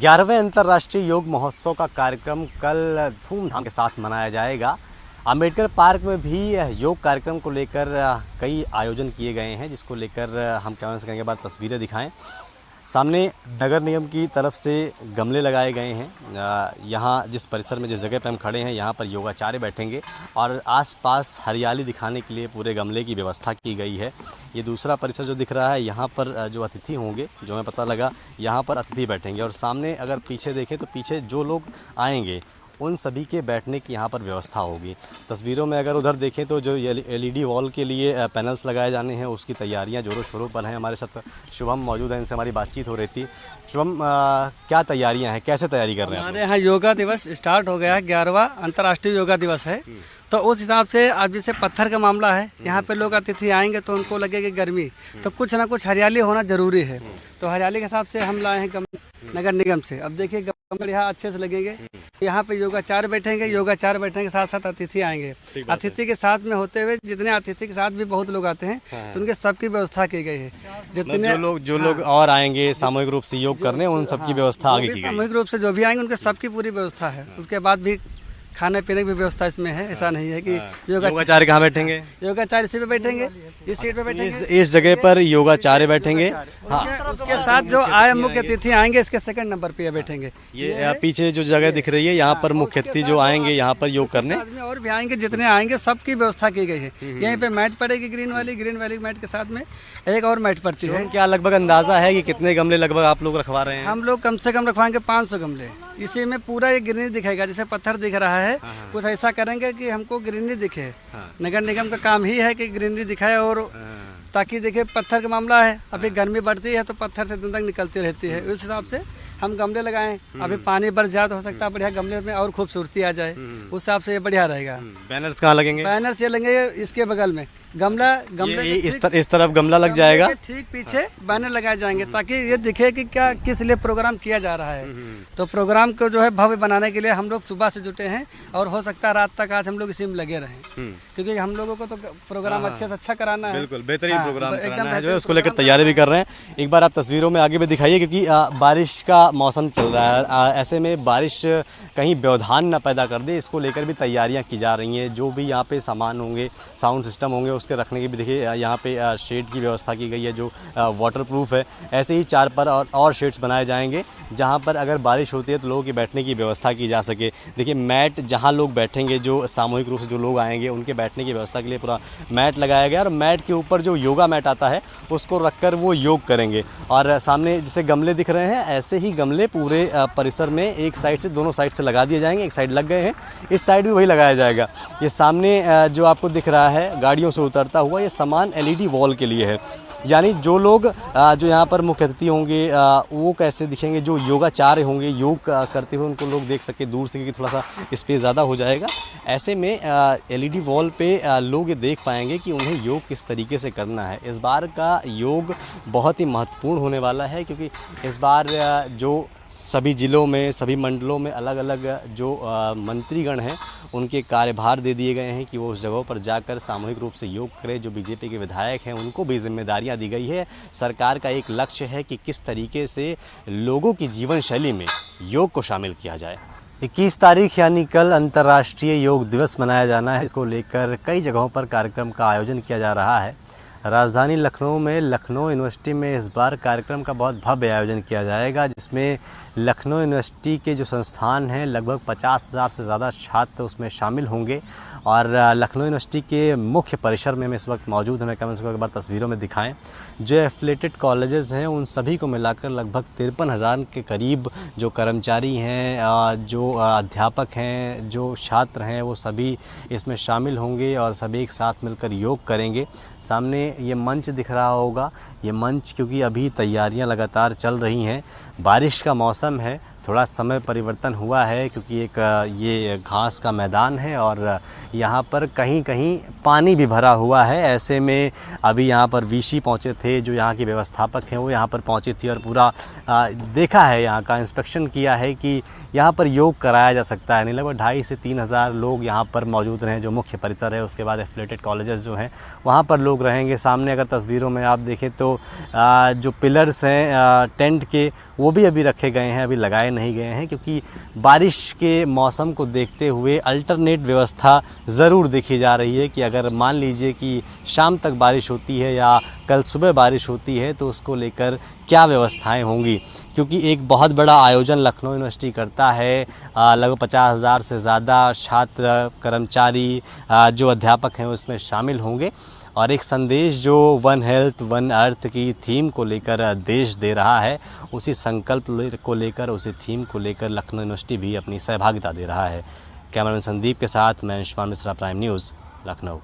11वें अंतर्राष्ट्रीय योग महोत्सव का कार्यक्रम कल धूमधाम के साथ मनाया जाएगा। अंबेडकर पार्क में भी योग कार्यक्रम को लेकर कई आयोजन किए गए हैं, जिसको लेकर हम कैमरे से कई बार तस्वीरें दिखाएं। सामने नगर निगम की तरफ से गमले लगाए गए हैं। यहाँ जिस परिसर में जिस जगह पर हम खड़े हैं, यहाँ पर योगाचार्य बैठेंगे और आसपास हरियाली दिखाने के लिए पूरे गमले की व्यवस्था की गई है। ये दूसरा परिसर जो दिख रहा है, यहाँ पर जो अतिथि होंगे, जो हमें पता लगा, यहाँ पर अतिथि बैठेंगे और सामने अगर पीछे देखें तो पीछे जो लोग आएंगे उन सभी के बैठने की यहाँ पर व्यवस्था होगी। तस्वीरों में अगर उधर देखें तो जो एलईडी वॉल के लिए पैनल्स लगाए जाने हैं, उसकी तैयारियाँ जोरों शोरों पर हैं। हमारे साथ शुभम मौजूद हैं, इनसे हमारी बातचीत हो रही थी। शुभम, क्या तैयारियाँ हैं, कैसे तैयारी कर रहे हैं? हमारे यहाँ योगा दिवस स्टार्ट हो गया है, 11वां अंतर्राष्ट्रीय योगा दिवस है। तो उस हिसाब से अब जैसे पत्थर का मामला है, यहाँ पे लोग अतिथि आएंगे तो उनको लगेगी गर्मी, तो कुछ ना कुछ हरियाली होना जरूरी है। तो हरियाली के हिसाब से हम लाए हैं नगर निगम से। अब देखिए गमले यहाँ अच्छे से लगेंगे। यहाँ पे योगाचार्य बैठेंगे, योगाचार्य बैठने के साथ साथ अतिथि आएंगे। अतिथि के साथ में होते हुए जितने अतिथि के साथ भी बहुत लोग आते हैं, तो उनके सबकी व्यवस्था की गई है। जितने जो लोग और आएंगे सामूहिक रूप से योग करने, उन सबकी व्यवस्था आगे की गई है। सामूहिक रूप से जो भी आएंगे उनके सबकी पूरी व्यवस्था है। उसके बाद भी खाने पीने की भी व्यवस्था इसमें है। ऐसा नहीं है कि योगाचार्य कहाँ बैठेंगे? योगाचार्य इसी पे बैठेंगे, इस सीट पे बैठेंगे, इस जगह पर योगाचार्य बैठेंगे। हाँ, उसके साथ जो आए मुख्य अतिथि आएंगे, इसके सेकंड नंबर पे बैठेंगे। ये पीछे जो जगह दिख रही है, यहाँ पर मुख्य अतिथि जो आएंगे यहाँ पर योग करने, और भी आएंगे, जितने आएंगे सबकी व्यवस्था की गई है। यहीं पे मैट पड़ेगी, ग्रीन वाली मैट के साथ में एक और मैट पड़ती है। क्या लगभग अंदाजा है कि कितने गमले लगभग आप लोग रखवा रहे हैं? हम लोग कम से कम रखवाएंगे 500 गमले। इसी में पूरा ये ग्रीनरी दिखेगा, जैसे पत्थर दिख रहा है, कुछ ऐसा करेंगे कि हमको ग्रीनरी दिखे। नगर निगम का काम ही है कि ग्रीनरी दिखाए, और ताकि देखिए पत्थर का मामला है, अभी गर्मी बढ़ती है तो पत्थर से दिन तक निकलती रहती है। उस हिसाब से हम गमले लगाएं। अभी पानी बढ़ जाए तो हो सकता है बढ़िया गमले में और खूबसूरती आ जाए, उस हिसाब से ये बढ़िया रहेगा। बैनर्स कहाँ लगेंगे? बैनर्स ये लगेंगे इसके बगल में। गमले इस तरफ गमला लग जाएगा, ठीक पीछे बैनर लगाए जाएंगे, ताकि ये दिखे कि क्या किस लिए प्रोग्राम किया जा रहा है। तो प्रोग्राम को जो है भव्य बनाने के लिए हम लोग सुबह से जुटे हैं, और हो सकता है रात तक आज हम लोग इसी में लगे रहें, क्योंकि हम लोगों को तो प्रोग्राम अच्छे से अच्छा कराना है। बिल्कुल बेहतरीन प्रोग्राम कराना है, जो है उसको लेकर तैयारी भी कर रहे हैं। एक बार आप तस्वीरों में आगे भी दिखाइए, क्योंकि बारिश का मौसम चल रहा है। ऐसे में बारिश कहीं व्यवधान न पैदा कर दे, इसको लेकर भी तैयारियां की जा रही हैं। जो भी यहाँ पे सामान होंगे, साउंड सिस्टम होंगे, उसके रखने की भी देखिए यहाँ पे शेड की व्यवस्था की गई है, जो वाटरप्रूफ है। ऐसे ही 4 पर और शेड्स बनाए जाएंगे, जहाँ पर अगर बारिश होती है तो लोगों की बैठने की व्यवस्था की जा सके। देखिए मैट जहाँ लोग बैठेंगे, जो सामूहिक रूप से जो लोग आएंगे, उनके बैठने की व्यवस्था के लिए पूरा मैट लगाया गया, और मैट के ऊपर जो योगा मैट आता है उसको रखकर वो योग करेंगे। और सामने जैसे गमले दिख रहे हैं, ऐसे ही गमले पूरे परिसर में एक साइड से, दोनों साइड से लगा दिए जाएंगे। एक साइड लग गए हैं, इस साइड भी वही लगाया जाएगा। ये सामने जो आपको दिख रहा है गाड़ियों से उतरता हुआ, ये सामान एलईडी वॉल के लिए है। यानी जो लोग जो यहाँ पर मुख्य अतिथि होंगे वो कैसे दिखेंगे, जो योगाचार्य होंगे योग करते हुए उनको लोग देख सके दूर से, क्योंकि थोड़ा सा स्पेस ज़्यादा हो जाएगा। ऐसे में एलईडी वॉल पे लोग ये देख पाएंगे कि उन्हें योग किस तरीके से करना है। इस बार का योग बहुत ही महत्वपूर्ण होने वाला है, क्योंकि इस बार जो सभी ज़िलों में, सभी मंडलों में अलग अलग जो मंत्रीगण हैं, उनके कार्यभार दे दिए गए हैं कि वो उस जगहों पर जाकर सामूहिक रूप से योग करें। जो बीजेपी के विधायक हैं, उनको भी जिम्मेदारियां दी गई है। सरकार का एक लक्ष्य है कि किस तरीके से लोगों की जीवन शैली में योग को शामिल किया जाए। 21 तारीख यानी कल अंतर्राष्ट्रीय योग दिवस मनाया जाना है। इसको लेकर कई जगहों पर कार्यक्रम का आयोजन किया जा रहा है। राजधानी लखनऊ में लखनऊ यूनिवर्सिटी में इस बार कार्यक्रम का बहुत भव्य आयोजन किया जाएगा, जिसमें लखनऊ यूनिवर्सिटी के जो संस्थान हैं, लगभग 50,000 से ज़्यादा छात्र उसमें शामिल होंगे। और लखनऊ यूनिवर्सिटी के मुख्य परिसर में इस वक्त मौजूद हैं। कैमरे से एक बार तस्वीरों में दिखाएं। जो एफिलेटेड कॉलेजेस हैं, उन सभी को मिलाकर लगभग 53,000 के करीब जो कर्मचारी हैं, जो अध्यापक हैं, जो छात्र हैं, वो सभी इसमें शामिल होंगे और सभी एक साथ मिलकर योग करेंगे। सामने ये मंच दिख रहा होगा, ये मंच क्योंकि अभी तैयारियां लगातार चल रही हैं, बारिश का मौसम है, थोड़ा समय परिवर्तन हुआ है क्योंकि एक ये घास का मैदान है और यहाँ पर कहीं कहीं पानी भी भरा हुआ है। ऐसे में अभी यहाँ पर वीसी पहुँचे थे, जो यहाँ के व्यवस्थापक हैं वो यहाँ पर पहुँची थी और पूरा देखा है, यहाँ का इंस्पेक्शन किया है कि यहाँ पर योग कराया जा सकता है। नहीं, लगभग 2,500 से 3,000 लोग यहाँ पर मौजूद रहे, जो मुख्य परिसर है। उसके बाद एफिलेटेड कॉलेजेस जो हैं वहाँ पर लोग रहेंगे। सामने अगर तस्वीरों में आप देखें तो जो पिलर्स हैं टेंट के, वो भी अभी रखे गए हैं, अभी लगाए नहीं गए हैं क्योंकि बारिश के मौसम को देखते हुए अल्टरनेट व्यवस्था ज़रूर देखी जा रही है कि अगर मान लीजिए कि शाम तक बारिश होती है या कल सुबह बारिश होती है तो उसको लेकर क्या व्यवस्थाएं होंगी। क्योंकि एक बहुत बड़ा आयोजन लखनऊ यूनिवर्सिटी करता है, लगभग 50,000 से ज़्यादा छात्र, कर्मचारी, जो अध्यापक हैं उसमें शामिल होंगे और एक संदेश जो वन हेल्थ वन अर्थ की थीम को लेकर देश दे रहा है, उसी संकल्प को लेकर, उसी थीम को लेकर लखनऊ यूनिवर्सिटी भी अपनी सहभागिता दे रहा है। कैमरामैन संदीप के साथ मैं अंशुमान मिश्रा, प्राइम न्यूज़, लखनऊ।